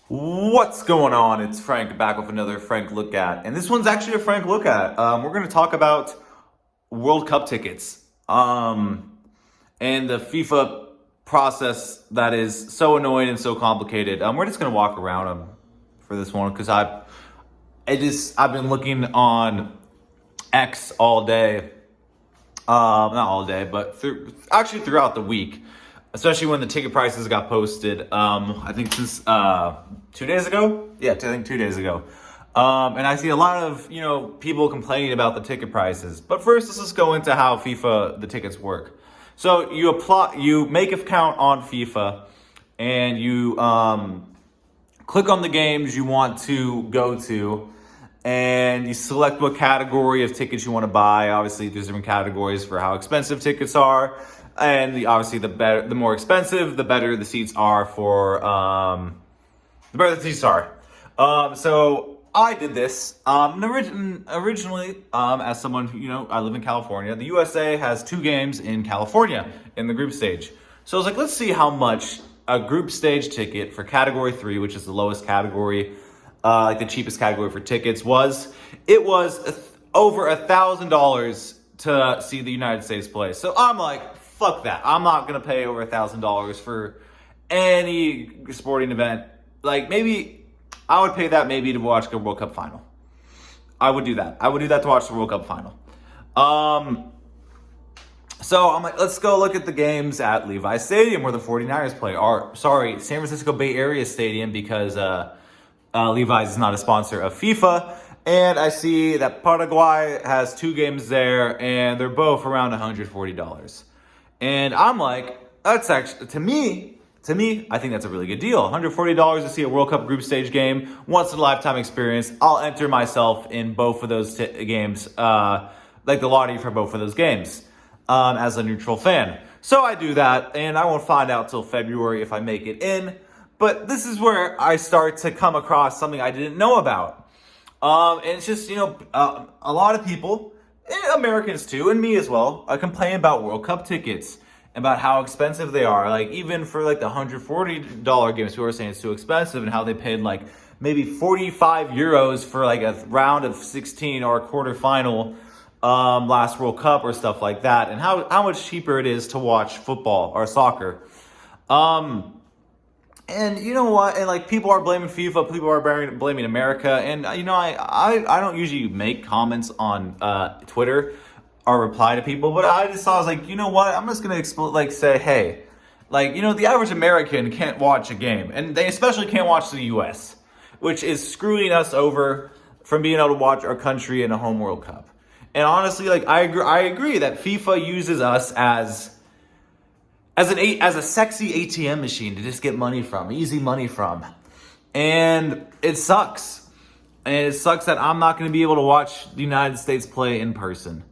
What's going on? It's Frank back with another Frank Look At. And this one's actually a Frank Look At. We're going to talk about World Cup tickets and the FIFA process that is so annoying and so complicated. We're just going to walk around them for this one because I've been looking on X all day. Not all day, but actually throughout the week. Especially when the ticket prices got posted, I think since 2 days ago? Yeah, I think 2 days ago. And I see a lot of, people complaining about the ticket prices. But first, let's just go into how FIFA, the tickets work. So you make an account on FIFA, and you click on the games you want to go to, and you select what category of tickets you want to buy. Obviously, there's different categories for how expensive tickets are. And obviously, the more expensive, the better the seats are for, the better the seats are. So I did this, originally, as someone who, I live in California. The USA has 2 games in California in the group stage. So I was like, let's see how much a group stage ticket for category 3, which is the lowest category, like the cheapest category for tickets was. It was over $1,000 to see the United States play. So I'm like, fuck that. I'm not going to pay over $1,000 for any sporting event. Like, maybe I would pay that maybe to watch the World Cup final. I would do that. I would do that to watch the World Cup final. So I'm like, let's go look at the games at Levi's Stadium where the 49ers play. San Francisco Bay Area Stadium, because Levi's is not a sponsor of FIFA. And I see that Paraguay has 2 games there, and they're both around $140. And I'm like, that's actually, to me, I think that's a really good deal. $140 to see a World Cup group stage game, once in a lifetime experience. I'll enter myself in both of those games, like the lottery for both of those games, as a neutral fan. So I do that, and I won't find out till February if I make it in. But this is where I start to come across something I didn't know about. And it's just, a lot of people, Americans too, and me as well, complain about World Cup tickets, about how expensive they are. Like, even for like the $140 games, people are saying it's too expensive, and how they paid like maybe 45 euros for like a round of 16 or a quarterfinal last World Cup or stuff like that, and how much cheaper it is to watch football or soccer. And you know what? And like, people are blaming FIFA, people are blaming America. And I don't usually make comments on Twitter or reply to people, but I was like, you know what? I'm just gonna say, hey, the average American can't watch a game, and they especially can't watch the U.S., which is screwing us over from being able to watch our country in a home World Cup. And honestly, I agree that FIFA uses us as a sexy ATM machine to just get easy money from. And it sucks. And it sucks that I'm not going to be able to watch the United States play in person.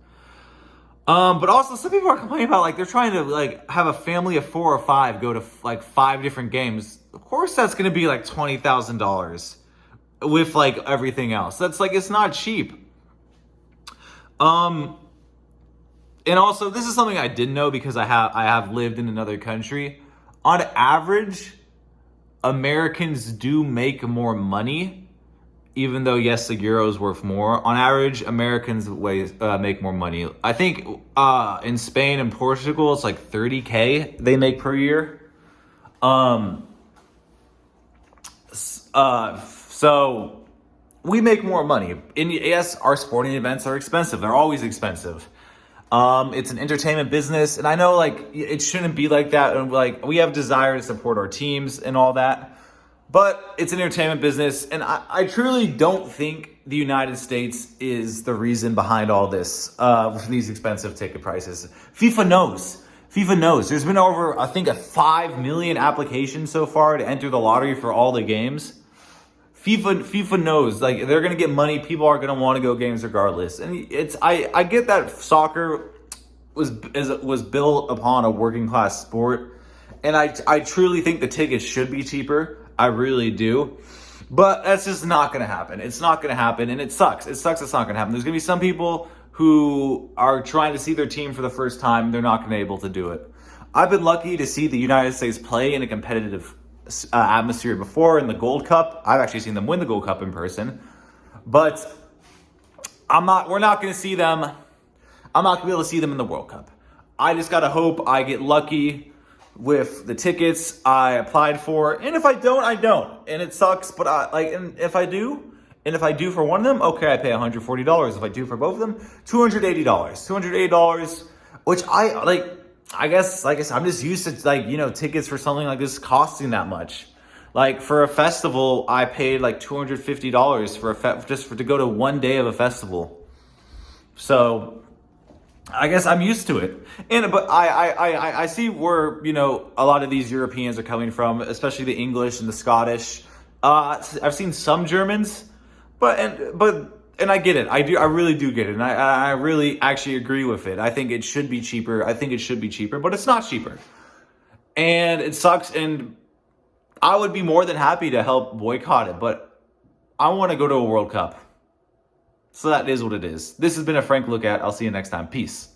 But also, some people are complaining about, they're trying to, have a family of 4 or 5 go to, 5 different games. Of course, that's going to be, $20,000 with, everything else. That's, it's not cheap. And also, this is something I didn't know because I have lived in another country. On average, Americans do make more money, even though, yes, the euro is worth more. On average, Americans make more money. I think in Spain and Portugal, it's like $30K they make per year. So we make more money. And yes, our sporting events are expensive. They're always expensive. It's an entertainment business, and I know it shouldn't be like that, and we have desire to support our teams and all that, but it's an entertainment business, and I truly don't think the United States is the reason behind all this, for these expensive ticket prices. FIFA knows. There's been over, I think, 5 million applications so far to enter the lottery for all the games. FIFA knows, they're going to get money. People are going to want to go games regardless. And I get that soccer was built upon a working class sport. And I truly think the tickets should be cheaper. I really do. But that's just not going to happen. It's not going to happen. And it sucks. It's not going to happen. There's going to be some people who are trying to see their team for the first time. They're not going to be able to do it. I've been lucky to see the United States play in a competitive atmosphere before in the Gold Cup. I've actually seen them win the Gold Cup in person, but we're not going to see them. I'm not going to be able to see them in the World Cup. I just got to hope I get lucky with the tickets I applied for. And if I don't, I don't. And it sucks, but and if I do for one of them, okay, I pay $140. If I do for both of them, $280. $280, which I guess I'm just used to tickets for something like this costing that much. Like for a festival, I paid like $250 for to go to one day of a festival. So I guess I'm used to it. But I see where, a lot of these Europeans are coming from, especially the English and the Scottish. I've seen some Germans, but I get it. I really do get it. And I really actually agree with it. I think it should be cheaper. But it's not cheaper. And it sucks. And I would be more than happy to help boycott it, but I want to go to a World Cup. So that is what it is. This has been a Frank Look At. I'll see you next time. Peace.